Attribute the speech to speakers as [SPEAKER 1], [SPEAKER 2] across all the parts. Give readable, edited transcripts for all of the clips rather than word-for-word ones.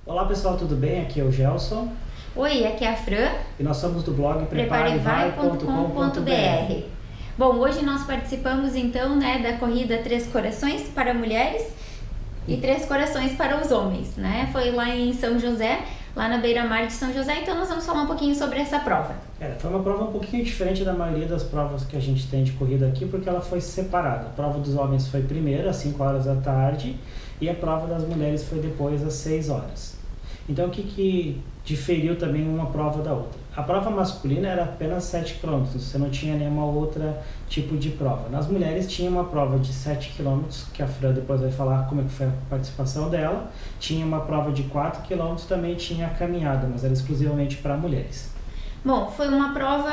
[SPEAKER 1] Olá pessoal, tudo bem? Aqui é o Gelson.
[SPEAKER 2] Oi, aqui é a Fran.
[SPEAKER 1] E nós somos do blog
[SPEAKER 2] preparevai.com.br. Bom, hoje nós participamos então da corrida Três Corações para mulheres e Três Corações para os homens, né? Foi lá em São José, lá na beira-mar de São José, então nós vamos falar um pouquinho sobre essa prova.
[SPEAKER 1] Foi uma prova um pouquinho diferente da maioria das provas que a gente tem de corrida aqui, porque ela foi separada. A prova dos homens foi primeiro, às 5 horas da tarde, e a prova das mulheres foi depois, às 6 horas. Então, o que diferiu também uma prova da outra? A prova masculina era apenas 7 km, você não tinha nenhuma outra tipo de prova. Nas mulheres tinha uma prova de 7 km, que a Fran depois vai falar como é que foi a participação dela. Tinha uma prova de 4 km, também tinha a caminhada, mas era exclusivamente para mulheres.
[SPEAKER 2] Bom, foi uma prova,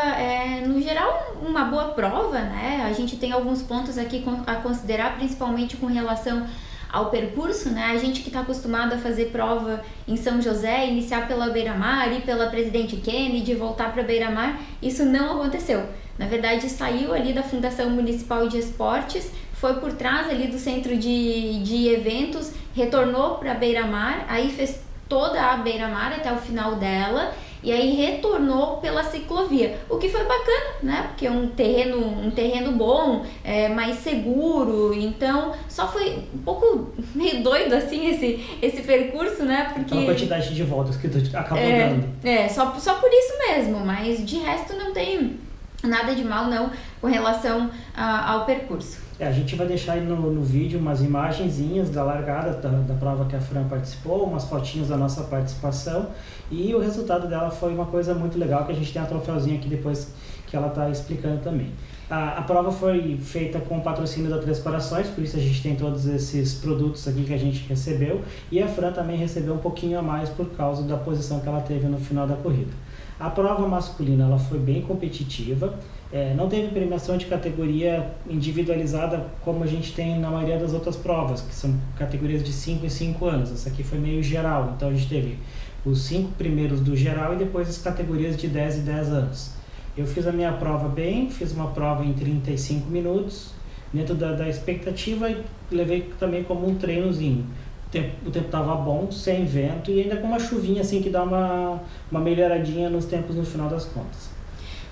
[SPEAKER 2] no geral, uma boa prova, né? A gente tem alguns pontos aqui a considerar, principalmente com relação ao percurso, né? A gente que está acostumado a fazer prova em São José, iniciar pela beira-mar, ir pela Presidente Kennedy, voltar para a beira-mar, isso não aconteceu. Na verdade, saiu ali da Fundação Municipal de Esportes, foi por trás ali do centro de eventos, retornou para a beira-mar, aí fez toda a beira-mar até o final dela, e aí retornou pela ciclovia, o que foi bacana, né? Porque é um terreno bom, mais seguro, então só foi um pouco meio doido assim esse percurso, né? Porque
[SPEAKER 1] a quantidade de voltas que tu acabou dando.
[SPEAKER 2] Só por isso mesmo, mas de resto não tem nada de mal não com relação ao percurso.
[SPEAKER 1] A gente vai deixar aí no vídeo umas imagenzinhas da largada da prova que a Fran participou, umas fotinhos da nossa participação, e o resultado dela foi uma coisa muito legal, que a gente tem a troféuzinha aqui depois que ela está explicando também. A prova foi feita com o patrocínio da Três Corações, por isso a gente tem todos esses produtos aqui que a gente recebeu, e a Fran também recebeu um pouquinho a mais por causa da posição que ela teve no final da corrida. A prova masculina ela foi bem competitiva, não teve premiação de categoria individualizada como a gente tem na maioria das outras provas, que são categorias de 5 em 5 anos. Essa aqui foi meio geral, então a gente teve os 5 primeiros do geral e depois as categorias de 10 e 10 anos. Eu fiz a minha prova bem, fiz uma prova em 35 minutos, dentro da expectativa, e levei também como um treinozinho. O tempo estava bom, sem vento e ainda com uma chuvinha assim que dá uma melhoradinha nos tempos no final das contas.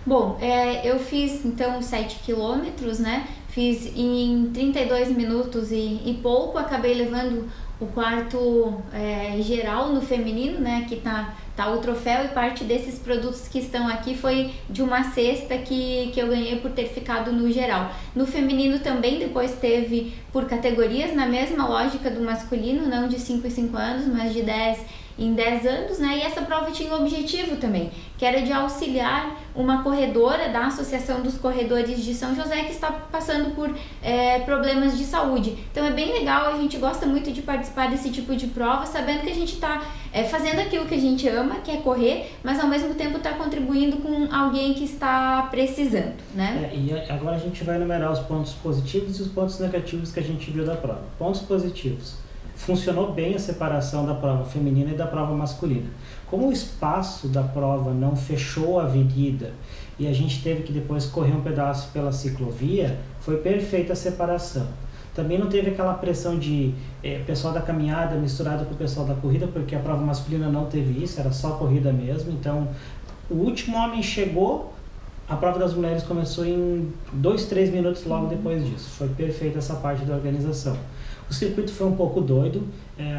[SPEAKER 2] Bom, eu fiz então 7 quilômetros, né? Fiz em 32 minutos e pouco, acabei levando o quarto geral no feminino, né? Que tá o troféu, e parte desses produtos que estão aqui foi de uma cesta que eu ganhei por ter ficado no geral. No feminino também depois teve por categorias, na mesma lógica do masculino, não de 5 em 5 anos, mas de 10 em 10 anos, né? E essa prova tinha um objetivo também, que era de auxiliar uma corredora da Associação dos Corredores de São José que está passando por problemas de saúde. Então é bem legal, a gente gosta muito de participar desse tipo de prova, sabendo que a gente está fazendo aquilo que a gente ama, que é correr, mas ao mesmo tempo está contribuindo com alguém que está precisando, né?
[SPEAKER 1] E agora a gente vai enumerar os pontos positivos e os pontos negativos que a gente viu da prova. Pontos positivos. Funcionou bem a separação da prova feminina e da prova masculina. Como o espaço da prova não fechou a avenida e a gente teve que depois correr um pedaço pela ciclovia, foi perfeita a separação. Também não teve aquela pressão de pessoal da caminhada misturado com o pessoal da corrida, porque a prova masculina não teve isso, era só corrida mesmo. Então, o último homem chegou, a prova das mulheres começou em 2, 3 minutos logo depois disso. Foi perfeita essa parte da organização. O circuito foi um pouco doido,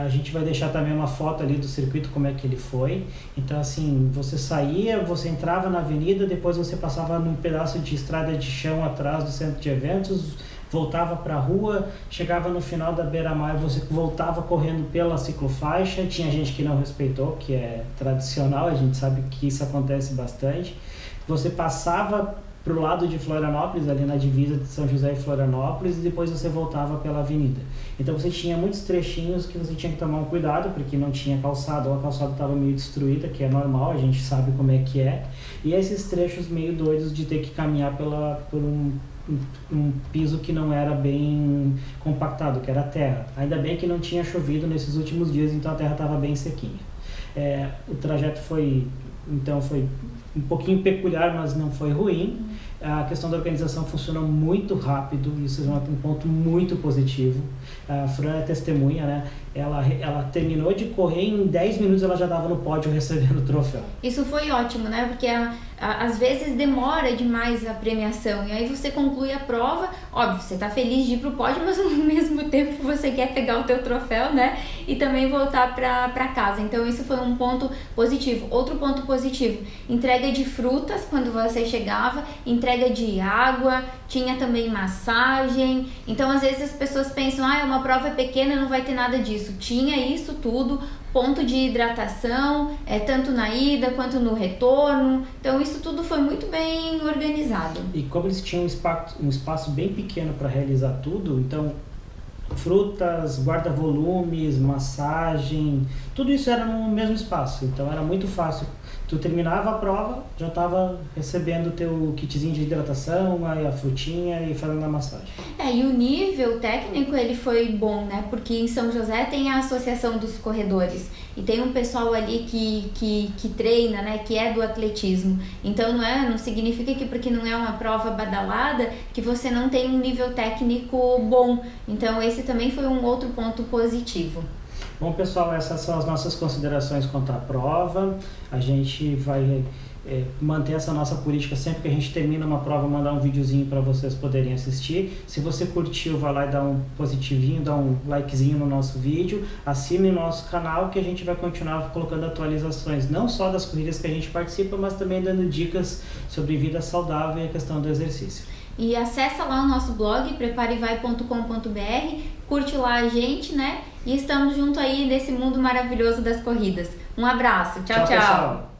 [SPEAKER 1] a gente vai deixar também uma foto ali do circuito, como é que ele foi. Então assim, você saía, você entrava na avenida, depois você passava num pedaço de estrada de chão atrás do centro de eventos, voltava para a rua, chegava no final da beira-mar, você voltava correndo pela ciclofaixa. Tinha gente que não respeitou, que é tradicional, a gente sabe que isso acontece bastante. Você passava para o lado de Florianópolis, ali na divisa de São José e Florianópolis, e depois você voltava pela avenida. Então você tinha muitos trechinhos que você tinha que tomar um cuidado, porque não tinha calçada, ou a calçada estava meio destruída, que é normal, a gente sabe como é que é. E esses trechos meio doidos de ter que caminhar por um piso que não era bem compactado, que era terra. Ainda bem que não tinha chovido nesses últimos dias, então a terra estava bem sequinha. O trajeto foi um pouquinho peculiar, mas não foi ruim. A questão da organização funcionou muito rápido, isso é um ponto muito positivo. A Fran é testemunha, né? Ela terminou de correr, em 10 minutos ela já estava no pódio recebendo o troféu.
[SPEAKER 2] Isso foi ótimo, né? Porque às vezes demora demais a premiação, e aí você conclui a prova, óbvio, você tá feliz de ir pro pódio, mas ao mesmo tempo você quer pegar o teu troféu, né? E também voltar pra casa. Então isso foi um ponto positivo. Outro ponto positivo, entrega de frutas quando você chegava, entrega de água, tinha também massagem. Então às vezes as pessoas pensam, é uma prova pequena, não vai ter nada disso. Tinha isso tudo, ponto de hidratação, tanto na ida quanto no retorno. Então isso tudo foi muito bem organizado.
[SPEAKER 1] E como eles tinham um espaço bem pequeno para realizar tudo, então frutas, guarda-volumes, massagem, tudo isso era no mesmo espaço. Então era muito fácil. Tu terminava a prova, já estava recebendo o teu kitzinho de hidratação, a frutinha e fazendo a massagem.
[SPEAKER 2] E o nível técnico ele foi bom, né? Porque em São José tem a Associação dos Corredores e tem um pessoal ali que treina, né? Que é do atletismo. Então não significa que porque não é uma prova badalada que você não tem um nível técnico bom. Então esse também foi um outro ponto positivo.
[SPEAKER 1] Bom, pessoal, essas são as nossas considerações quanto à prova. A gente vai manter essa nossa política sempre que a gente termina uma prova, mandar um videozinho para vocês poderem assistir. Se você curtiu, vai lá e dá um positivinho, dá um likezinho no nosso vídeo, assine o nosso canal que a gente vai continuar colocando atualizações, não só das corridas que a gente participa, mas também dando dicas sobre vida saudável e a questão do exercício.
[SPEAKER 2] E acessa lá o nosso blog, preparevai.com.br, curte lá a gente, né? E estamos junto aí nesse mundo maravilhoso das corridas. Um abraço, tchau, tchau.
[SPEAKER 1] Pessoal.